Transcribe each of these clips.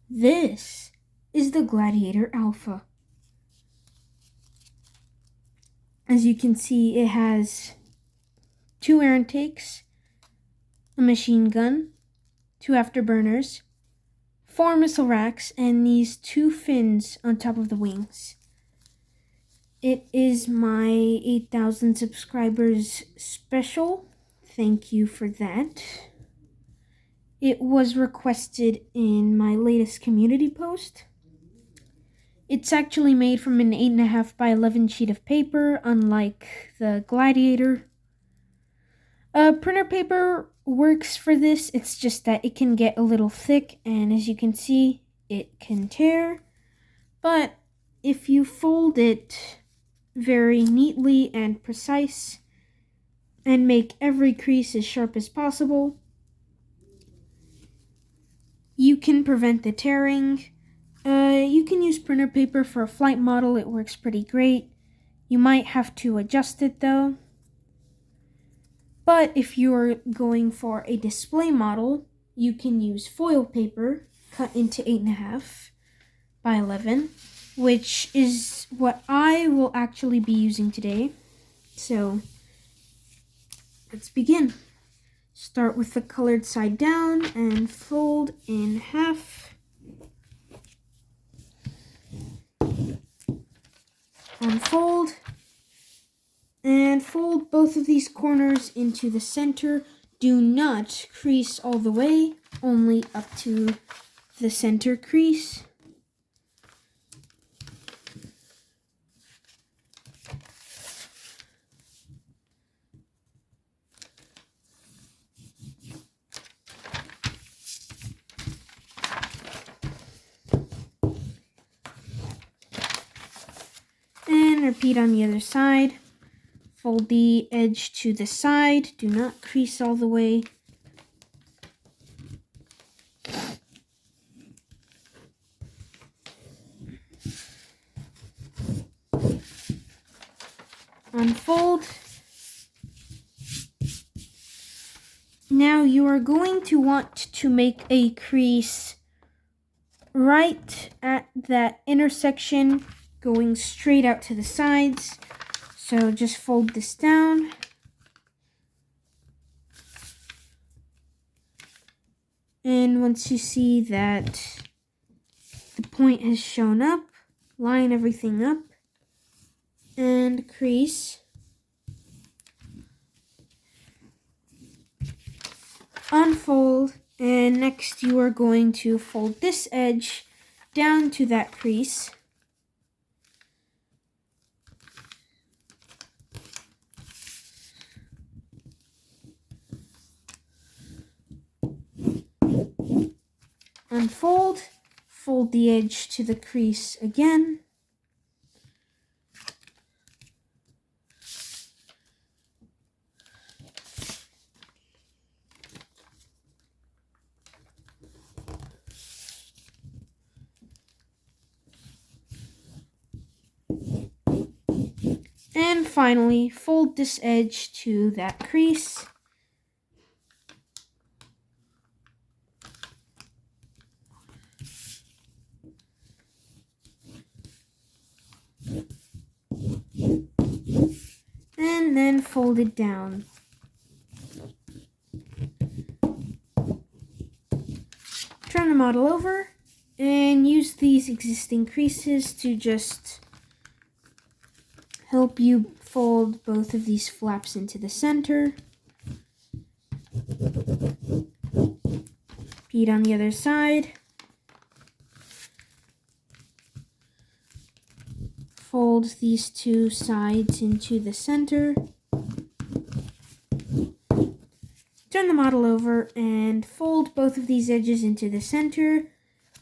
This is the Gladiator Alpha. As you can see, it has 2 air intakes, a machine gun, 2 afterburners, 4 missile racks, and these 2 fins on top of the wings. It is my 8,000 subscribers special. Thank you for that. It was requested in my latest community post. It's actually made from an 8.5 by 11 sheet of paper, unlike the Gladiator. Printer paper works for this, it's just that it can get a little thick, and as you can see, it can tear. But if you fold it very neatly and precise, and make every crease as sharp as possible, you can prevent the tearing. You can use printer paper for a flight model, it works pretty great. You might have to adjust it though. But if you're going for a display model, you can use foil paper cut into 8.5 by 11, which is what I will actually be using today. So let's begin. Start with the colored side down and fold in half. Unfold. And fold both of these corners into the center. Do not crease all the way, only up to the center crease. And repeat on the other side. Fold the edge to the side. Do not crease all the way. Unfold. Now you are going to want to make a crease right at that intersection, going straight out to the sides. So just fold this down. And once you see that the point has shown up, line everything up and crease. Unfold, and next you are going to fold this edge down to that crease. Unfold, fold the edge to the crease again. And finally, fold this edge to that crease. And then fold it down. Turn the model over and use these existing creases to just help you fold both of these flaps into the center. Repeat on the other side. Fold these 2 sides into the center. Turn the model over and fold both of these edges into the center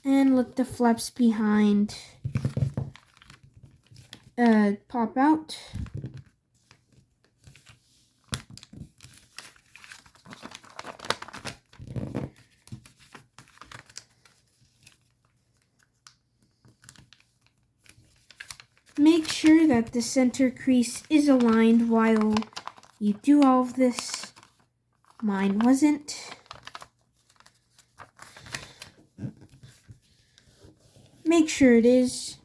and let the flaps behind pop out. Make sure that the center crease is aligned while you do all of this. Mine wasn't. make sure it is.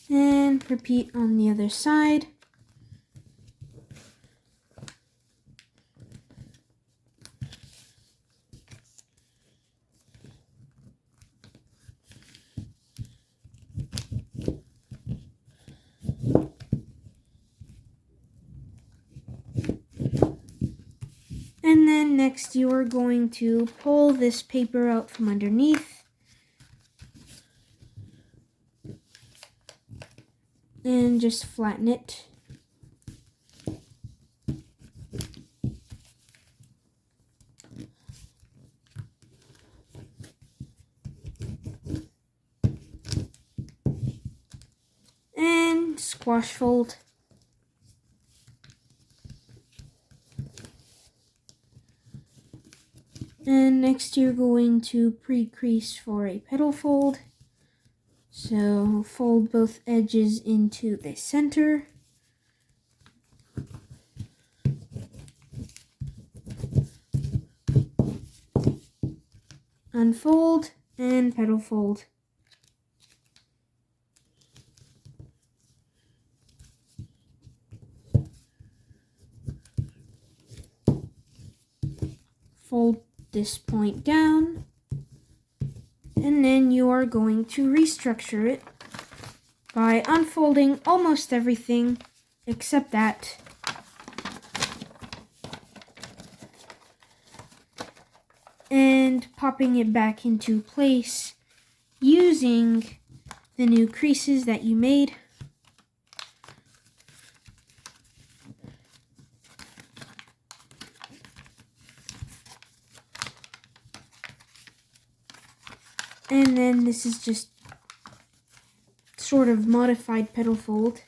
And repeat on the other side. And then next you are going to pull this paper out from underneath and just flatten it. And squash fold. And next you're going to pre-crease for a petal fold. So fold both edges into the center. Unfold and petal fold. Fold this point down, and then you are going to restructure it by unfolding almost everything except that. And popping it back into place using the new creases that you made. And then this is just sort of modified petal fold.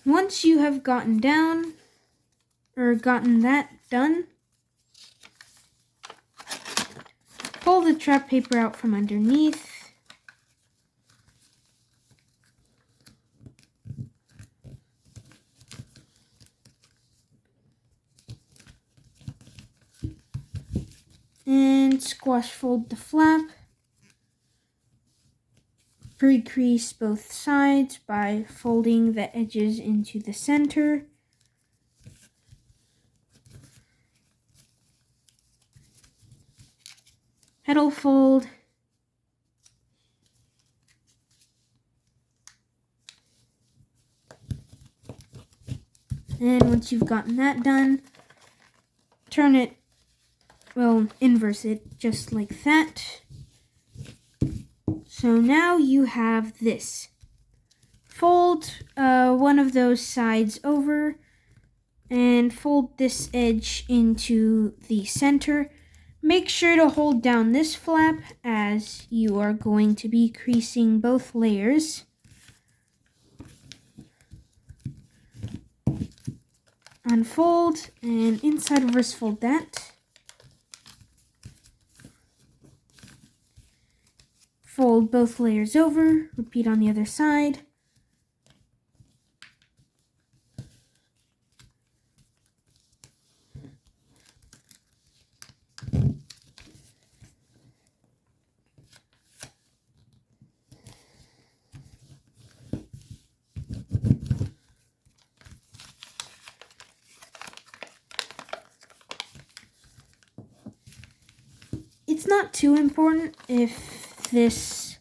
Once you have gotten that done, pull the trap paper out from underneath. And squash fold the flap. Pre-crease both sides by folding the edges into the center. Petal fold. And once you've gotten that done, turn it, inverse it just like that. So now you have this. Fold one of those sides over and fold this edge into the center. Make sure to hold down this flap as you are going to be creasing both layers. Unfold and inside reverse fold that. Fold both layers over, repeat on the other side. It's not too important if this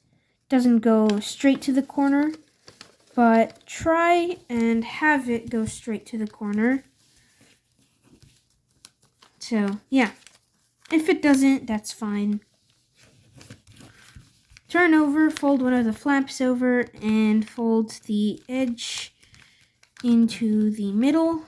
doesn't go straight to the corner, but try and have it go straight to the corner. So, yeah. If it doesn't, that's fine. Turn over, fold one of the flaps over, and fold the edge into the middle.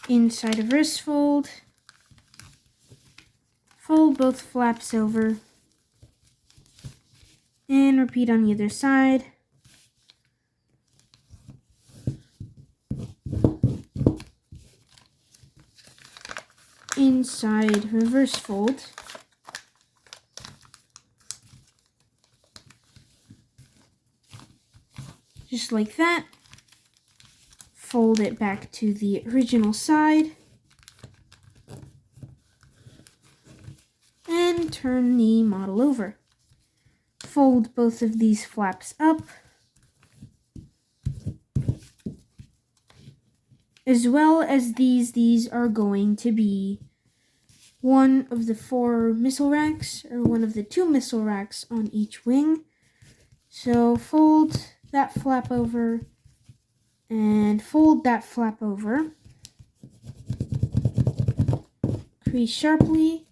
inside of wrist fold, fold both flaps over, and repeat on the other side. Inside reverse fold, just like that. Fold it back to the original side and turn the model over. Fold both of these flaps up, as well as these are going to be one of the 4 missile racks, or one of the 2 missile racks on each wing. So fold that flap over and fold that flap over. Crease sharply.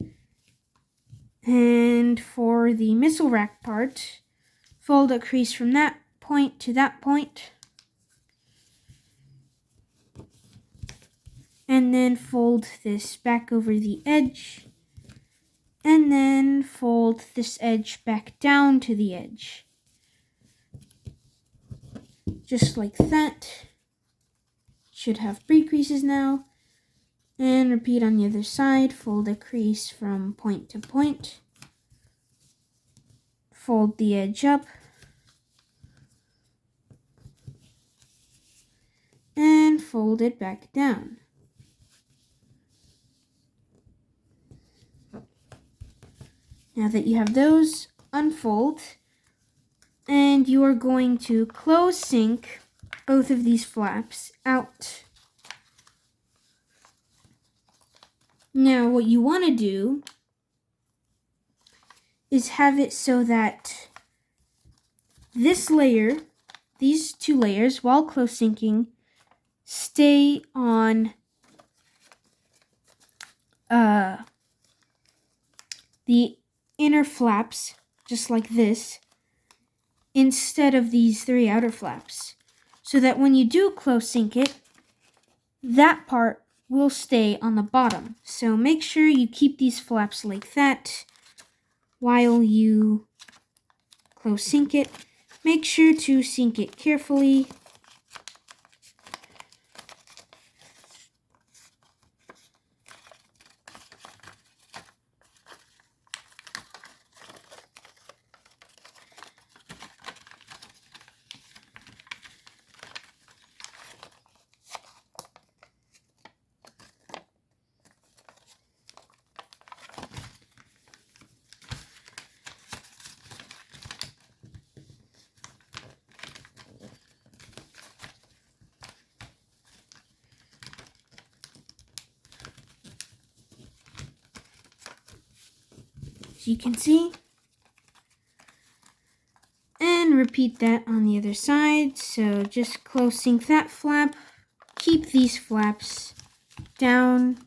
And for the missile rack part, fold a crease from that point to that point. And then fold this back over the edge. And then fold this edge back down to the edge. Just like that. Should have 3 creases now. And repeat on the other side. Fold a crease from point to point. Fold the edge up. And fold it back down. Now that you have those, unfold, and you are going to close sync both of these flaps out. Now what you want to do is have it so that this layer, these 2 layers, while close syncing, stay on the inner flaps, just like this, instead of these 3 outer flaps. So that when you do close sync it, that part will stay on the bottom. So make sure you keep these flaps like that while you close sync it. Make sure to sync it carefully. As you can see. And repeat that on the other side. So just close sync that flap. Keep these flaps down.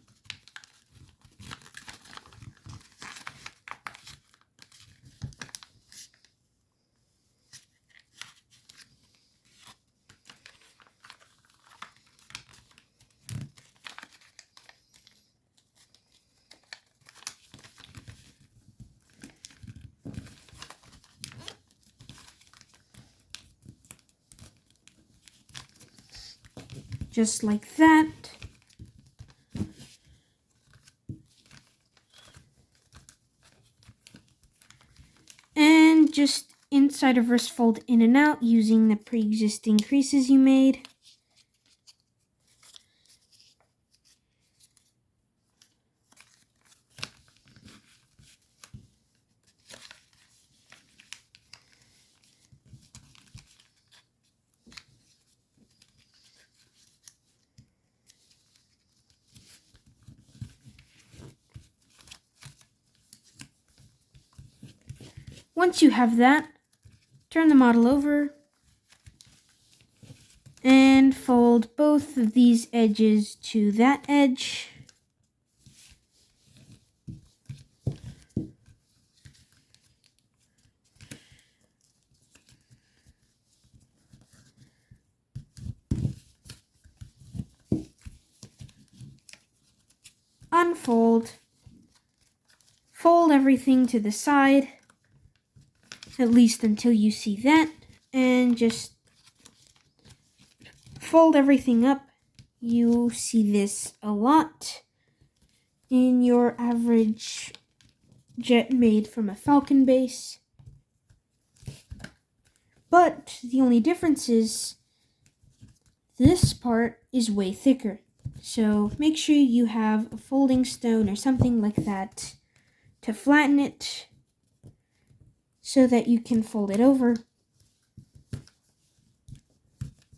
Just like that. And just inside of wrist fold in and out using the pre-existing creases you made. Once you have that, turn the model over and fold both of these edges to that edge. unfold, fold everything to the side, at least until you see that, and just fold everything up. You see this a lot in your average jet made from a Falcon base. But the only difference is this part is way thicker. So make sure you have a folding stone or something like that to flatten it so that you can fold it over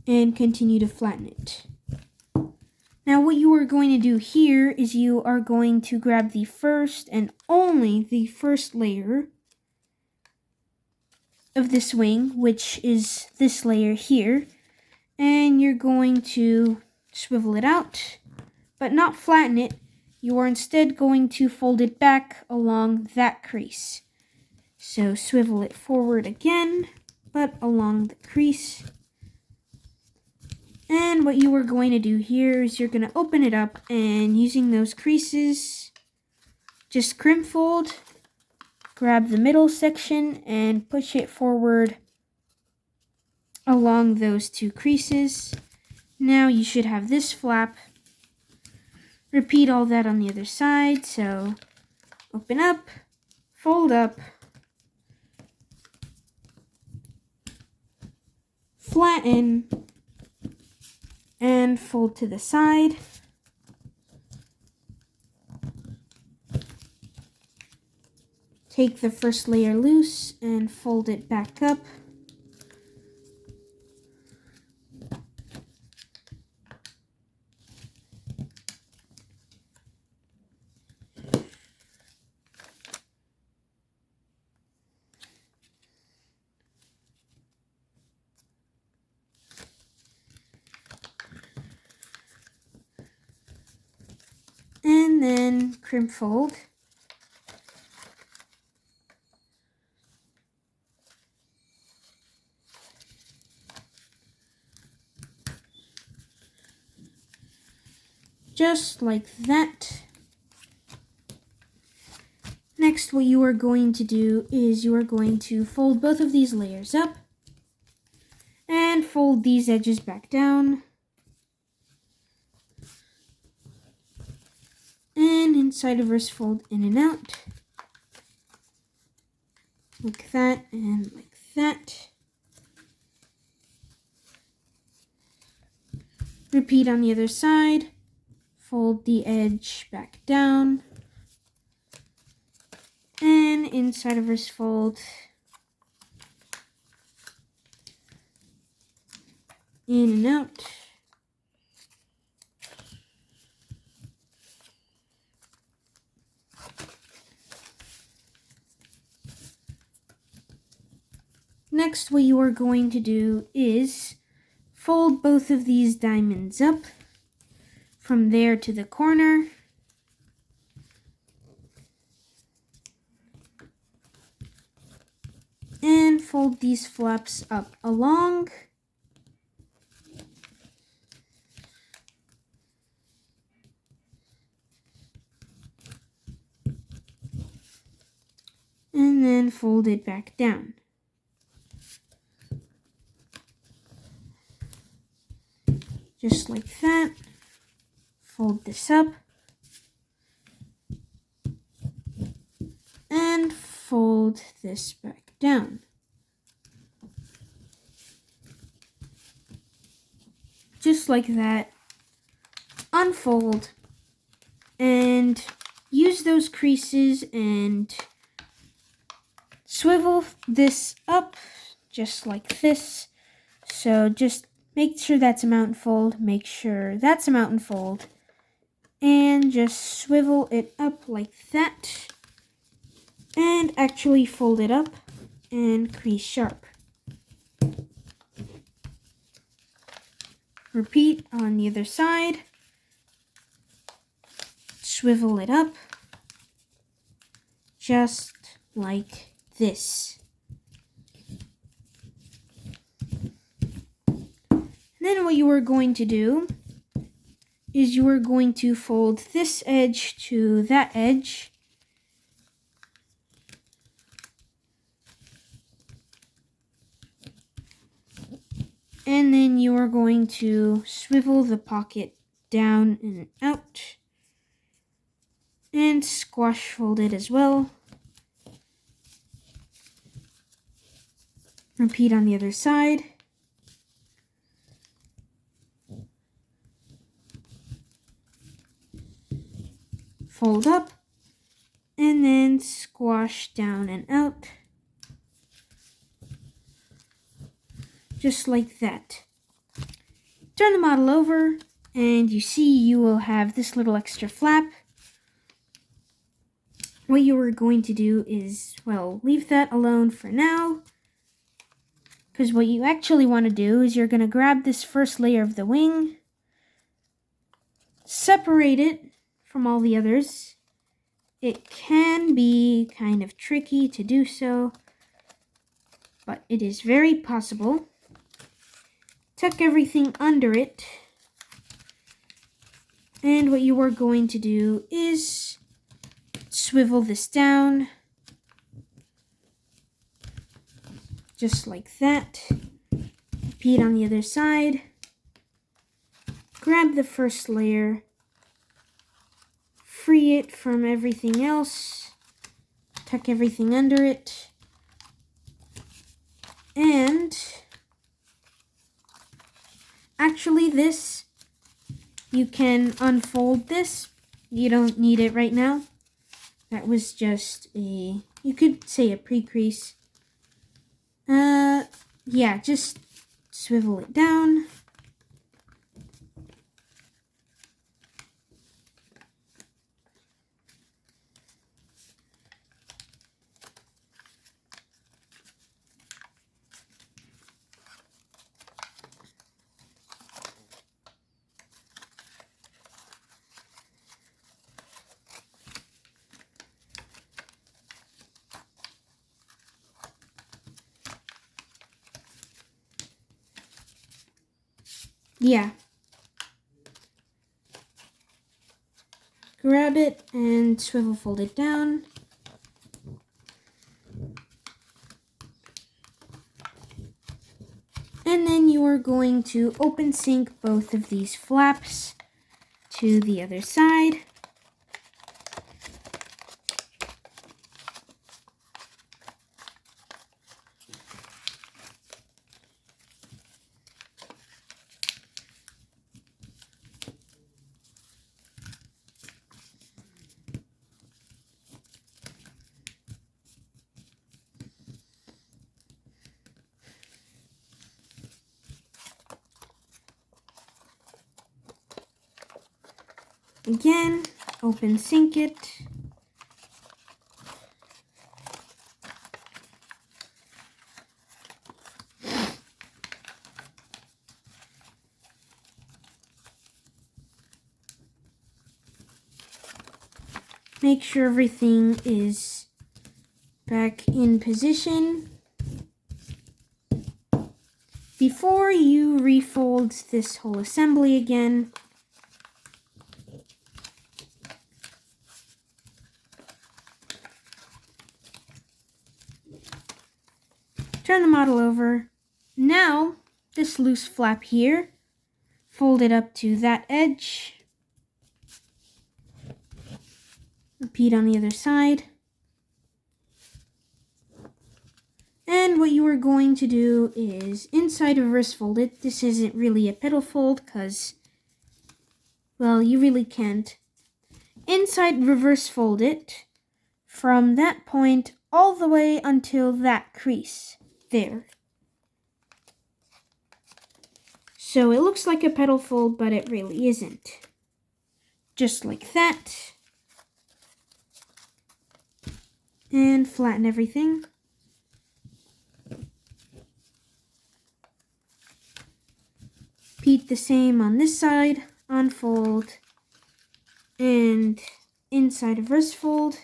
and continue to flatten it. Now what you are going to do here is you are going to grab the first and only the first layer of this wing, which is this layer here, and you're going to swivel it out, but not flatten it. You are instead going to fold it back along that crease. So swivel it forward again, but along the crease. And what you are going to do here is you're going to open it up, and using those creases, just crimp fold, grab the middle section and push it forward along those two creases. Now you should have this flap. Repeat all that on the other side. So open up, fold up, flatten, and fold to the side. Take the first layer loose and fold it back up. And then crimp fold. Just like that. Next, what you are going to do is you are going to fold both of these layers up and fold these edges back down. And inside of reverse fold in and out. Like that and like that. Repeat on the other side. Fold the edge back down. And inside of reverse fold in and out. Next, what you are going to do is fold both of these diamonds up from there to the corner. And fold these flaps up along. And then fold it back down. Just like that. Fold this up. And fold this back down. Just like that. Unfold. And use those creases and swivel this up just like this. So just make sure that's a mountain fold, make sure that's a mountain fold, and just swivel it up like that, and actually fold it up and crease sharp. Repeat on the other side, swivel it up, just like this. Then what you are going to do is you are going to fold this edge to that edge. And then you are going to swivel the pocket down and out. And squash fold it as well. Repeat on the other side. Fold up. And then squash down and out. Just like that. Turn the model over, and you see you will have this little extra flap. What you are going to do is, well, leave that alone for now. Because what you actually want to do is you're going to grab this first layer of the wing, separate it from all the others. It can be kind of tricky to do so, but it is very possible. Tuck everything under it. And what you are going to do is swivel this down. Just like that. Repeat on the other side. Grab the first layer. Free it from everything else. Tuck everything under it. And actually this, you can unfold this. You don't need it right now. That was just a, you could say a pre-crease. Yeah, just swivel it down. Yeah. Grab it and swivel fold it down. And then you are going to open sync both of these flaps to the other side. Again, open sync it. Make sure everything is back in position. Before you refold this whole assembly again, turn the model over. Now, this loose flap here, fold it up to that edge. Repeat on the other side. And what you are going to do is inside reverse fold it. This isn't really a petal fold because, well, you really can't. Inside reverse fold it from that point all the way until that crease. There. So it looks like a petal fold, but it really isn't. Just like that. And flatten everything. Repeat the same on this side. Unfold. And inside reverse fold.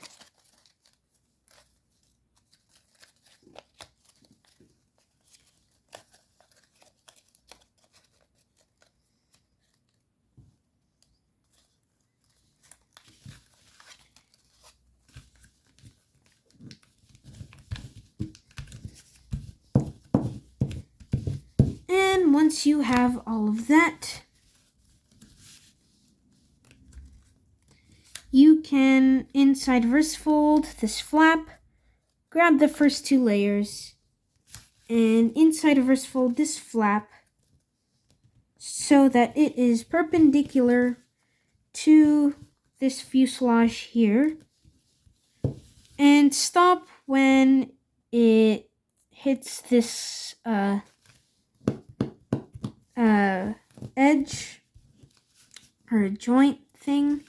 once you have all of that, you can, inside reverse fold this flap, grab the first 2 layers, and inside reverse fold this flap so that it is perpendicular to this fuselage here, and stop when it hits this edge or a joint thing.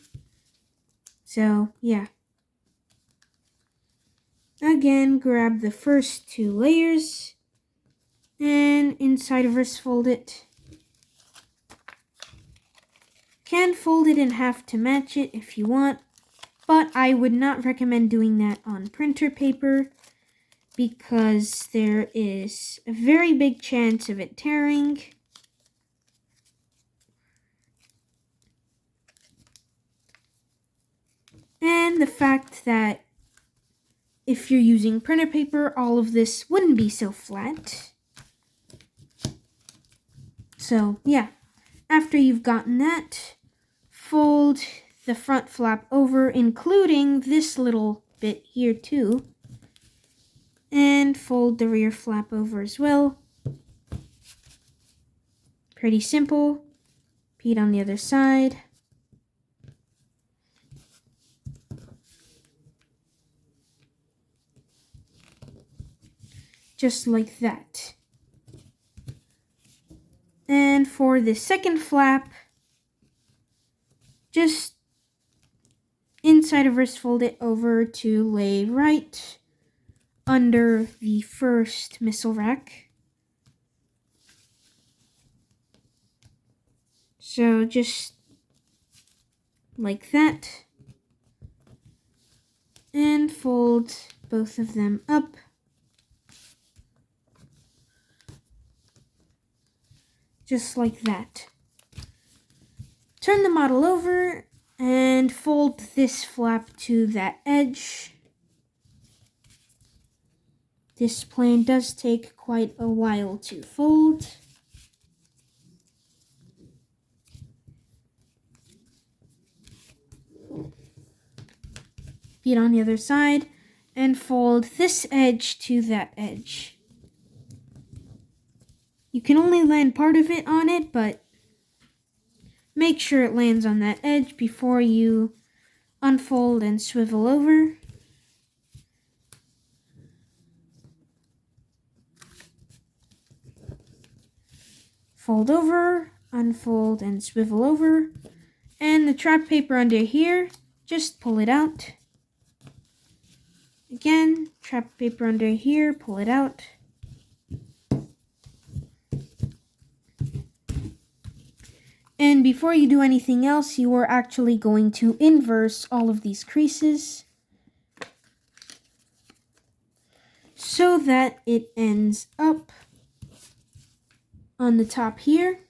So yeah, again, grab the first 2 layers and inside reverse fold it. Can fold it in half to match it if you want, but I would not recommend doing that on printer paper because there is a very big chance of it tearing. And the fact that if you're using printer paper, all of this wouldn't be so flat. So yeah, after you've gotten that, fold the front flap over, including this little bit here too, and fold the rear flap over as well. Pretty simple. Repeat on the other side. Just like that. And for the second flap, just inside reverse fold it over to lay right under the first missile rack. So just like that. And fold both of them up. Just like that. Turn the model over and fold this flap to that edge. This plane does take quite a while to fold. Repeat on the other side and fold this edge to that edge. You can only land part of it on it, but make sure it lands on that edge before you unfold and swivel over. Fold over, unfold, and swivel over. And the trap paper under here, just pull it out. Again, trap paper under here, pull it out. And before you do anything else, you are actually going to inverse all of these creases so that it ends up on the top here.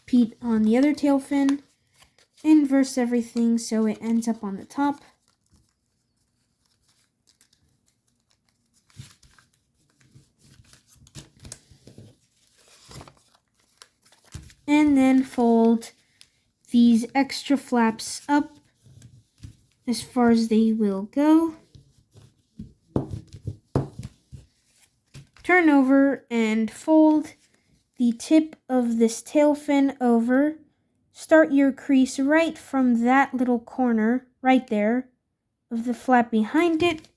Repeat on the other tail fin. Inverse everything so it ends up on the top. And then fold these extra flaps up as far as they will go. Turn over and fold the tip of this tail fin over. Start your crease right from that little corner right there of the flap behind it.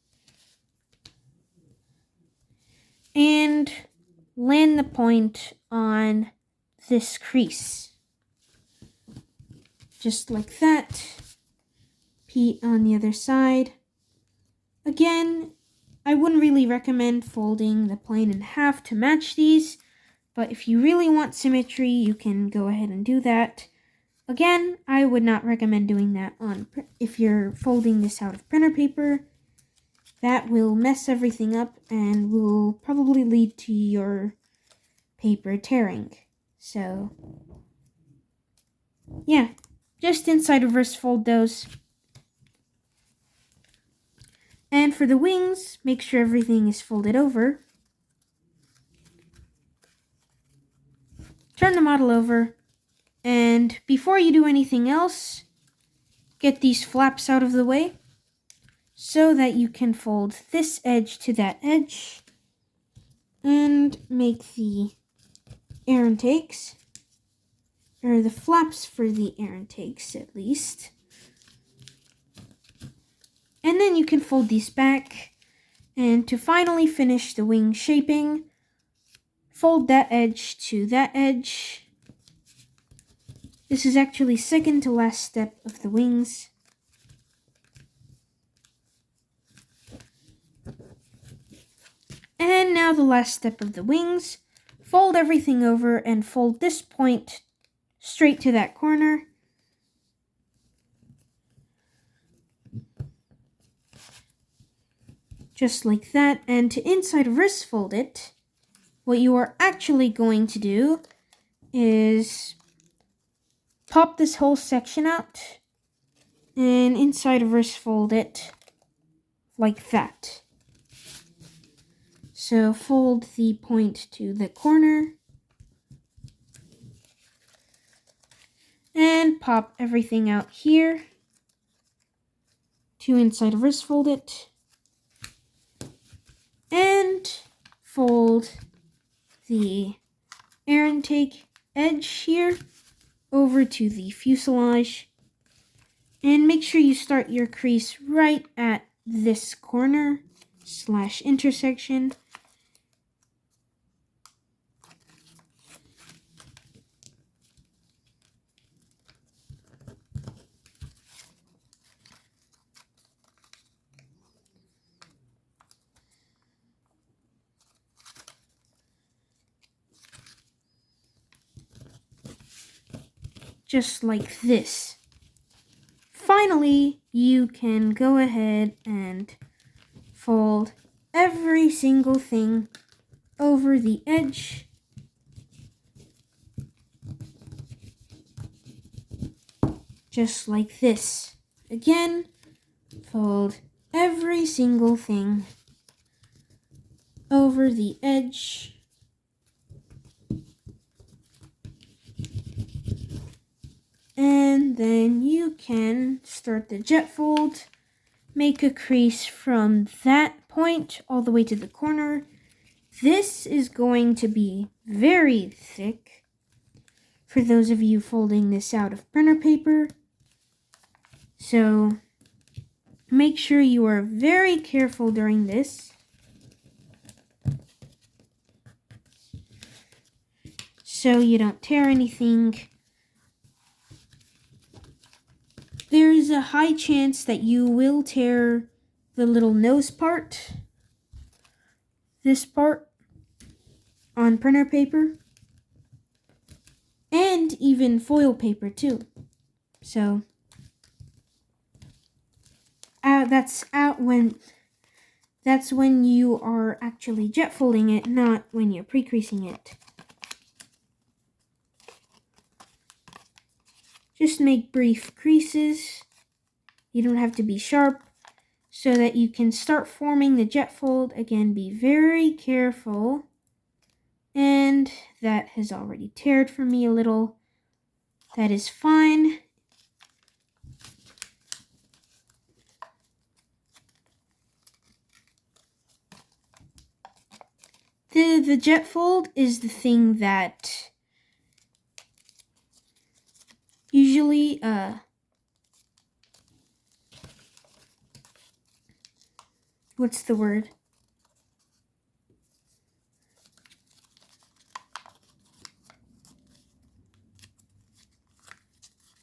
And land the point on this crease. Just like that. Repeat on the other side. Again, I wouldn't really recommend folding the plane in half to match these, but if you really want symmetry, you can go ahead and do that. Again, I would not recommend doing that if you're folding this out of printer paper. That will mess everything up and will probably lead to your paper tearing. So, yeah, just inside reverse fold those. And for the wings, make sure everything is folded over. turn the model over, and before you do anything else, get these flaps out of the way so that you can fold this edge to that edge and make the air intakes, or the flaps for the air intakes at least. And then you can fold these back, and to finally finish the wing shaping, fold that edge to that edge. This is actually second to last step of the wings. And now the last step of the wings. Fold everything over and fold this point straight to that corner. Just like that. And to inside reverse fold it, what you are actually going to do is pop this whole section out and inside reverse fold it like that. So fold the point to the corner and pop everything out here to inside reverse fold it and fold the air intake edge here over to the fuselage, and make sure you start your crease right at this corner / intersection. Just like this. Finally, you can go ahead and fold every single thing over the edge. Just like this. Again, fold every single thing over the edge. And then you can start the jet fold, make a crease from that point all the way to the corner. This is going to be very thick for those of you folding this out of printer paper. So make sure you are very careful during this. So you don't tear anything. There's a high chance that you will tear the little nose part, this part, on printer paper, and even foil paper too. So that's when you are actually jet folding it, not when you're pre-creasing it. Just make brief creases. You don't have to be sharp, so that you can start forming the jet fold. Again, be very careful. And that has already teared for me a little. That is fine. The jet fold is the thing that usually what's the word?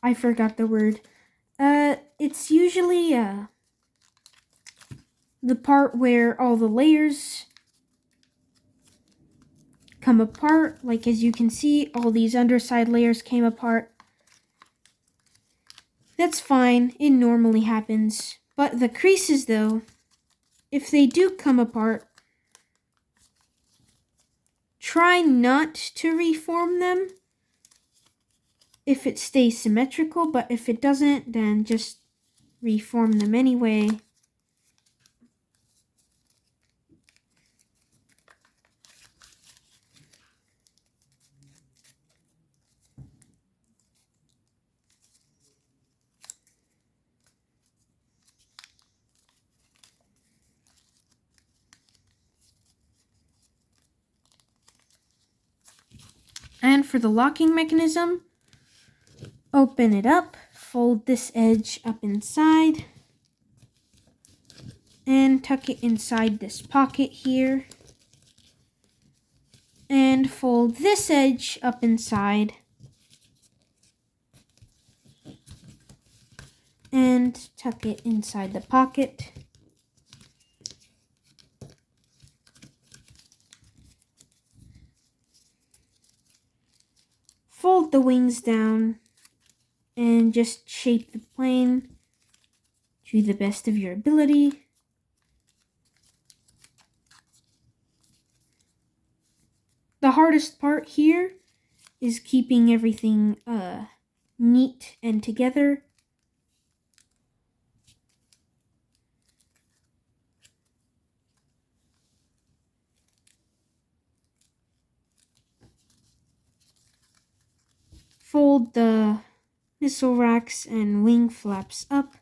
I forgot the word. It's usually the part where all the layers come apart. Like, as you can see, all these underside layers came apart. That's fine, it normally happens. But the creases though, if they do come apart, try not to reform them if it stays symmetrical, but if it doesn't, then just reform them anyway. And for the locking mechanism, open it up, fold this edge up inside, and tuck it inside this pocket here. And fold this edge up inside. And tuck it inside the pocket. Fold the wings down and just shape the plane to the best of your ability. The hardest part here is keeping everything neat and together. Fold the missile racks and wing flaps up.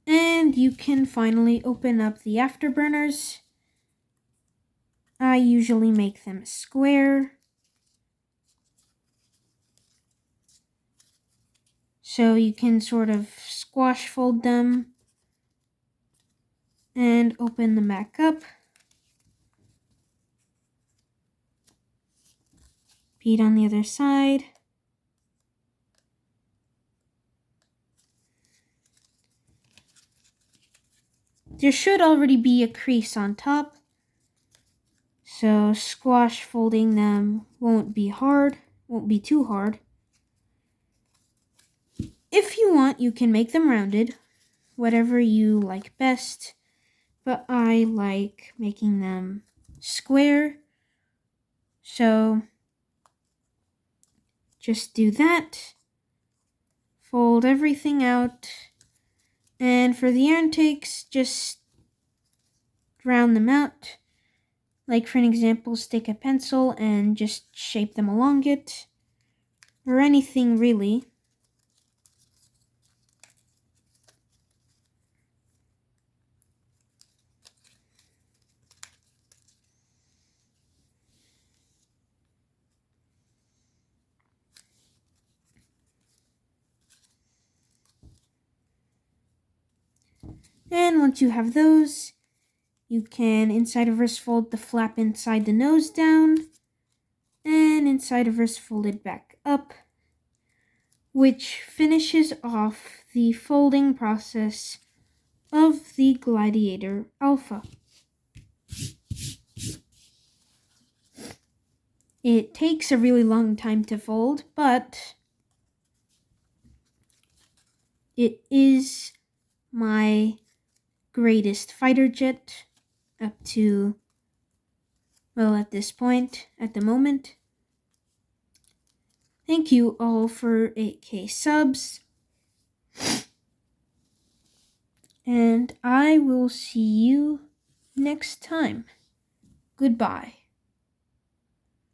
And you can finally open up the afterburners. I usually make them square, so you can sort of squash fold them and open them back up. Repeat on the other side. There should already be a crease on top, so squash folding them won't be too hard. If you want, you can make them rounded, whatever you like best, but I like making them square, so just do that. Fold everything out, and for the air intakes, just round them out. Like for an example, stick a pencil and just shape them along it, or anything really. And once you have those, you can inside of reverse fold the flap inside the nose down, and inside of reverse fold it back up, which finishes off the folding process of the Gladiator Alpha. It takes a really long time to fold, but it is my greatest fighter jet up to, well, at this point, at the moment. Thank you all for 8K subs. And I will see you next time. Goodbye.